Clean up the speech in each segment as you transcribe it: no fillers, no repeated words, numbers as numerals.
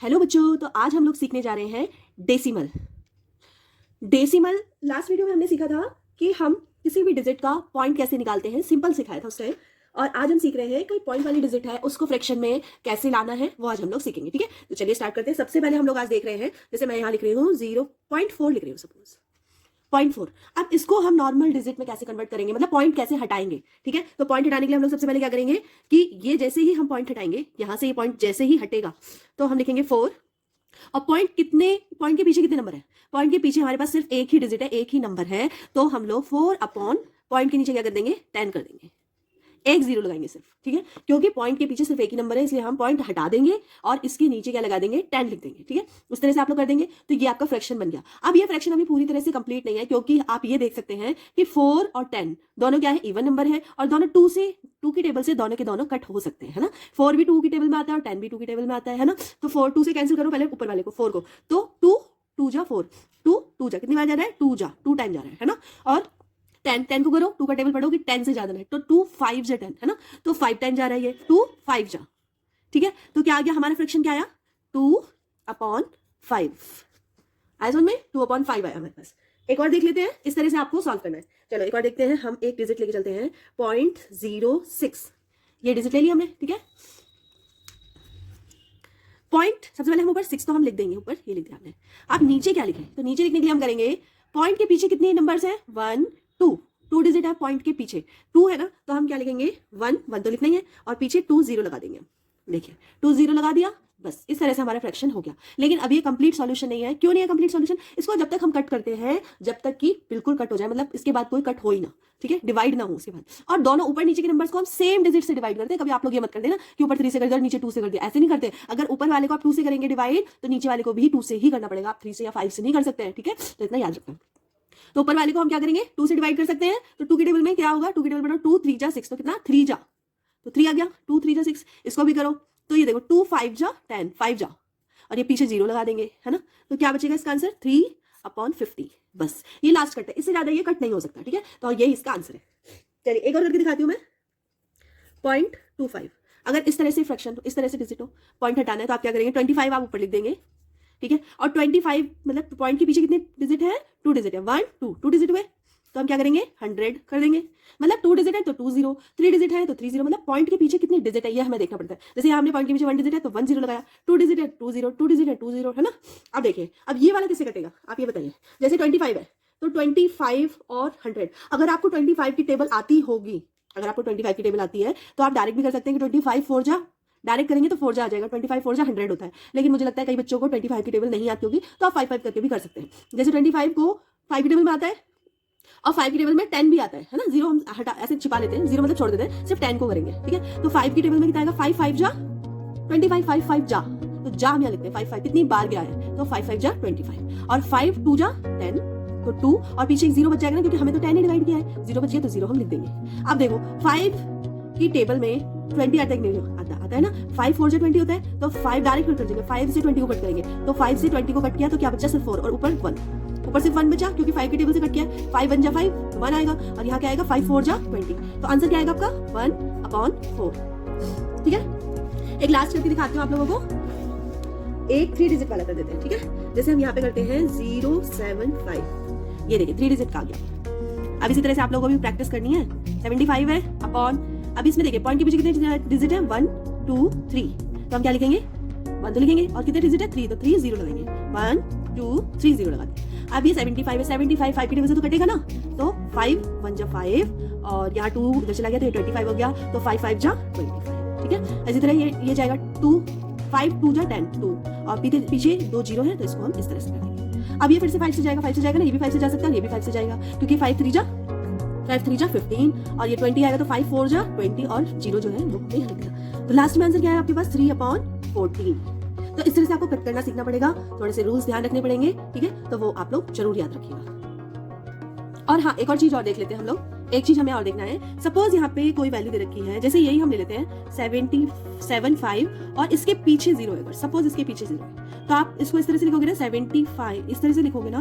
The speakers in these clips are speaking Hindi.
हेलो बच्चों, तो आज हम लोग सीखने जा रहे हैं डेसिमल। डेसिमल लास्ट वीडियो में हमने सीखा था कि हम किसी भी डिजिट का पॉइंट कैसे निकालते हैं, सिंपल सिखाया था उस टाइम। और आज हम सीख रहे हैं कोई पॉइंट वाली डिजिट है उसको फ्रैक्शन में कैसे लाना है, वो आज हम लोग सीखेंगे। ठीक है, तो चलिए स्टार्ट करते हैं। सबसे पहले हम लोग आज देख रहे हैं, जैसे मैं यहाँ लिख रही हूँ 0.4 लिख रही हूँ, सपोज 0.4। अब इसको हम नॉर्मल डिजिट में कैसे कन्वर्ट करेंगे, मतलब पॉइंट कैसे हटाएंगे। ठीक है, तो पॉइंट हटाने के लिए हम लोग सबसे पहले क्या करेंगे कि ये जैसे ही हम पॉइंट हटाएंगे, यहाँ से ये पॉइंट जैसे ही हटेगा तो हम लिखेंगे 4। और पॉइंट के पीछे कितने नंबर है? पॉइंट के पीछे हमारे पास सिर्फ एक ही डिजिट है, एक ही नंबर है, तो हम लोग 4 अपॉन पॉइंट के नीचे क्या कर देंगे, 10 कर देंगे। एक जीरो लगाएंगे सिर्फ। ठीक है, क्योंकि पॉइंट के पीछे सिर्फ एक ही नंबर है, इसलिए हम पॉइंट हटा देंगे और इसके नीचे क्या लगा देंगे, 10 लिख देंगे। ठीक है, उस तरह से आप लोग कर देंगे तो ये आपका फ्रैक्शन बन गया। अब ये फ्रैक्शन अभी पूरी तरह से कंप्लीट नहीं है, क्योंकि आप ये देख सकते हैं कि 4 और 10 दोनों क्या है, इवन नंबर है, और दोनों 2 की टेबल से दोनों के दोनों कट हो सकते हैं, है ना। 4 भी 2 की टेबल में आता है और 10 भी 2 की टेबल में आता है ना। तो 4 2 से कैंसिल करो पहले ऊपर वाले को, 4 को, तो 2 जा 4, 2 जा कितनी बार जा रहा है, 2 जा 2 टाइम जा रहा है ना। और 10 को करो, 2 का टेबल पढ़ोगे 10 से ज्यादा है, तो 2 5 जा 10 है ना, तो 5 टाइम जा रहा है ये, 2 5 जा। ठीक है, तो क्या आ गया हमारा फ्रैक्शन, क्या आया, 2 अपॉन 5 आया समझ में, 2 अपॉन 5 आया हमारे पास। एक और देख लेते हैं, इस तरह से आपको सॉल्व करना है। चलो एक और देखते हैं, हम एक डिजिट लेके चलते हैं 0.06, ये डिजिट ले लिया हमने। ठीक है, पॉइंट सबसे पहले हम ऊपर 6 तो हम लिख देंगे, ऊपर ये लिख दिया हमने। अब नीचे क्या लिखे, तो नीचे लिखने के लिए हम करेंगे, पॉइंट के पीछे कितने नंबर्स हैं, 1 2 डिजिट है पॉइंट के पीछे, 2 है ना, तो हम क्या लिखेंगे, 1 तो लिखना ही है, और पीछे 2 0 लगा देंगे। देखिए 2 0 लगा दिया, बस इस तरह से हमारा फ्रैक्शन हो गया। लेकिन अब ये कंप्लीट सॉल्यूशन नहीं है। क्यों नहीं है कंप्लीट सॉल्यूशन? इसको जब तक हम कट करते हैं, जब तक कि बिल्कुल कट हो जाए, मतलब इसके बाद कोई कट हो ही ना, ठीक है, डिवाइड ना हो उसके बाद। और दोनों ऊपर नीचे के नंबर्स को हम सेम डिजिट से डिवाइड करते हैं। कभी आप लोग ये मत कर देना कि ऊपर 3 से कर दिया और नीचे 2 से कर दिया, ऐसे नहीं करते। अगर ऊपर वाले को आप 2 से करेंगे डिवाइड, तो नीचे वाले को भी 2 से ही करना पड़ेगा, आप 3 से या 5 से नहीं कर सकते हैं। ठीक है, तो इतना याद रखना। तो ऊपर वाले को हम क्या करेंगे, 2 से डिवाइड कर सकते हैं, तो 2 की टेबल में क्या होगा, 2 की टेबल में 2 3 जा 6, तो कितना 3 जा, तो 3 आ गया, 2 3 जा 6। इसको भी करो, तो ये देखो 2 5 जा 10, 5 जा, और ये पीछे 0 लगा देंगे, है ना। तो क्या बचेगा इसका आंसर, 3 अपॉन 50। बस ये लास्ट कट है, इससे ज्यादा ये कट नहीं हो सकता। ठीक है, तो ये इसका आंसर है। चलिए एक और करके दिखाती हूँ मैं, 0.25। अगर इस तरह से फ्रैक्शन, इस तरह से डिजिट हो, पॉइंट हटाना है, तो आप क्या करेंगे, 25 आप ऊपर लिख देंगे। ठीक है, और 25 मतलब पॉइंट के पीछे कितने डिजिट है, 2 डिजिट है, 1 2 डिजिट हुए, तो हम क्या करेंगे, 100 कर देंगे। मतलब 2 डिजिट है तो 2 0, 3 डिजिट है तो 3 0, मतलब पॉइंट के पीछे कितनी डिजिट है ये हमें देखना पड़ता है। जैसे यहाँ हमने पॉइंट के पीछे 1 डिजिट है तो 1 0 लगाया, 2 डिजिट है 2 0, 2 डिजिट है 2 0, है ना। अब देखिए, अब ये वाला किससे कटेगा, आप ये बताइए। जैसे 25 है तो 25 और 100, अगर आपको 25 की टेबल आती होगी, अगर आपको 25 की टेबल आती है, तो आप डायरेक्ट भी कर सकते हैं कि 25 4 जा, डायरेक्ट करेंगे तो 4 जा आ जाएगा, 25 4 जा 100 होता है। लेकिन मुझे लगता है कई बच्चों को 25 की टेबल नहीं आती होगी, तो आप 5 5 करके भी कर सकते हैं। जैसे 25 को 5 की टेबल में आता है और 5 की टेबल में 10 भी आता है ना। 0 हम हटा ऐसे छिपा लेते हैं, 0 मतलब छोड़ देते हैं, सिर्फ 10 को करेंगे। ठीक है, तो 5 की टेबल में कितना आएगा, 5 5 जा 25, 5 5 जा, तो जा हम यहाँ लिखते हैं 5 5 कितनी बार गया है, तो 5 5 जा 25, और 5 2 जा 10, तो 2, और पीछे एक 0 बच जाएगा ना, क्योंकि हमें तो 10 ही डिवाइड किया है, 0 बच गया तो 0 हम लिख देंगे। अब देखो 5 की टेबल में 20 आता है नहीं, आता है ना, 5 4 से 20 होता है, तो 5 डायरेक्ट कट कर देंगे, 5 से 20 को कट करेंगे, तो 5 से 20 को कट किया तो क्या बचा, सिर्फ 4, और ऊपर 1, ऊपर सिर्फ 1 बचा, क्योंकि 5 की टेबल से कट किया। 5 1 जा 5, 1 आएगा, और यहाँ क्या आएगा, 5 4 जा 20, तो आंसर क्या आएगा आपका, 1 अपॉन 4। ठीक है, एक लास्ट करके दिखाती हूँ आप लोगों को, एक 3 डिजिट वाला कर देते हैं। ठीक है, जैसे हम यहाँ पे करते हैं 075, ये देखिए 3 डिजिट का आ गया। अब इसी तरह से आप लोगों को भी प्रैक्टिस करनी है। 75 है अपॉन, अब इसमें देखिए पॉइंट के पीछे कितने डिजिट है, 1 2 3, तो हम क्या लिखेंगे, 1 तो लिखेंगे, और कितने डिजिट है 3, तो 3 0 लगाएंगे, 1 2 3 0 लगा दें। अब ये 75 है, 75 5 की टेबल से तो कटेगा ना, तो 5 1 जा 5, और यहाँ 2 इधर चला गया तो ये 25 हो गया, तो 5 5 जा 25। ठीक है, इसी तरह ये जाएगा 2 5 2 जा 10 2, और पीछे 2 0 है, तो इसको हम इस तरह से करेंगे। अब ये फिर से 5 से जाएगा, 5 से जाएगा ना, ये भी 5 से जा सकता है, ये भी 5 से जाएगा, क्योंकि 5 3 जा 15, और ये 20 आएगा, तो 5 4 जा 20, और 0 जो है वो हमें यहाँ लिखना। तो लास्ट में आंसर क्या है आपके पास, 3 अपॉन 14। तो इस तरह से आपको कट करना सीखना पड़ेगा, थोड़े से रूल्स ध्यान रखने पड़ेंगे। ठीक है, तो वो आप लोग जरूर याद रखिएगा। और हाँ, एक और चीज और देख लेते हैं हम लोग, एक चीज हमें और देखना है। सपोज यहाँ पे कोई वैल्यू दे रखी है, जैसे यही हम ले लेते हैं 75, और इसके पीछे 0 है, सपोज इसके पीछे 0 है, तो आप इसको इस तरह से लिखोगे ना, 75 इस तरह से लिखोगे ना,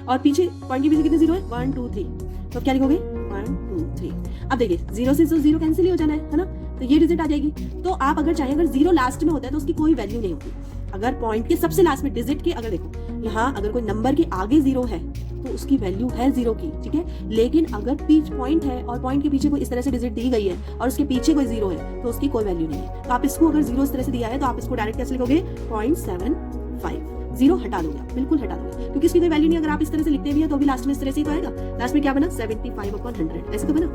और पीछे पॉइंट के पीछे कितने 0 है, 1 2 3, तो क्या लिखोगे, 1 2 3। अब देखिए 0 से 0 कैंसिल ही हो जाना है ना, तो ये डिजिट आ जाएगी। तो आप अगर चाहें, अगर 0 लास्ट में होता है तो उसकी कोई वैल्यू नहीं होती, अगर पॉइंट के सबसे लास्ट में डिजिट के, अगर देखो यहाँ अगर कोई नंबर के आगे 0 है तो उसकी वैल्यू है 0 की, ठीक है। लेकिन अगर पॉइंट है और पॉइंट के पीछे कोई इस तरह से डिजिट दी गई है और उसके पीछे कोई 0 है तो उसकी कोई वैल्यू नहीं है। तो आप इसको अगर 0 इस तरह से दिया है तो आप इसको डायरेक्ट कैसे लिखोगे, 0.75, 0 हटा दोगे, बिल्कुल हटा दोगे, क्योंकि इसकी कोई वैल्यू नहीं। अगर आप इस तरह से लिखते भी हैं तो भी लास्ट में इस तरह से ही तो आएगा। लास्ट में क्या बना, 75/100, ऐसे तो बना,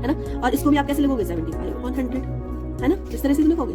है ना। और इसको भी आप कैसे लिखोगे, 75/100, है ना, इस तरह से लिखोगे।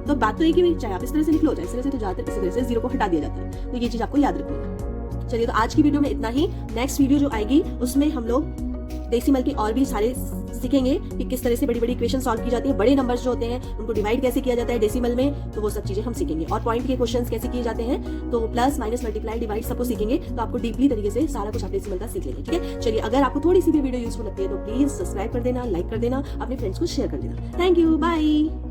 तो बात तो एक ही हुई, चाहे आप इस तरह से लिख लो चाहे इस तरह से, तो ज्यादातर इसी तरह से 0 को हटा दिया जाता है। तो ये चीज आपको याद रखनी है। चलिए, तो आज की वीडियो में इतना ही। नेक्स्ट वीडियो जो आएगी उसमें हम लोग डेसिमल के और भी सारे सीखेंगे कि किस तरह से बड़ी बड़ी इक्वेशन सॉल्व की जाती है, बड़े नंबर्स जो होते हैं उनको डिवाइड कैसे किया जाता है डेसिमल में, तो वो सब चीजें हम सीखेंगे। और पॉइंट के क्वेश्चंस कैसे किए जाते हैं, तो प्लस माइनस मल्टीप्लाई डिवाइड सबको सीखेंगे। तो आपको डीपली तरीके से सारा कुछ आप डेसिमल का सीख लेंगे, ठीक है। चलिए, अगर आपको थोड़ी सी भी वीडियो यूजफुल लगती है तो प्लीज सब्सक्राइब कर देना, लाइक कर देना, अपने फ्रेंड्स को शेयर कर देना। Thank you, bye.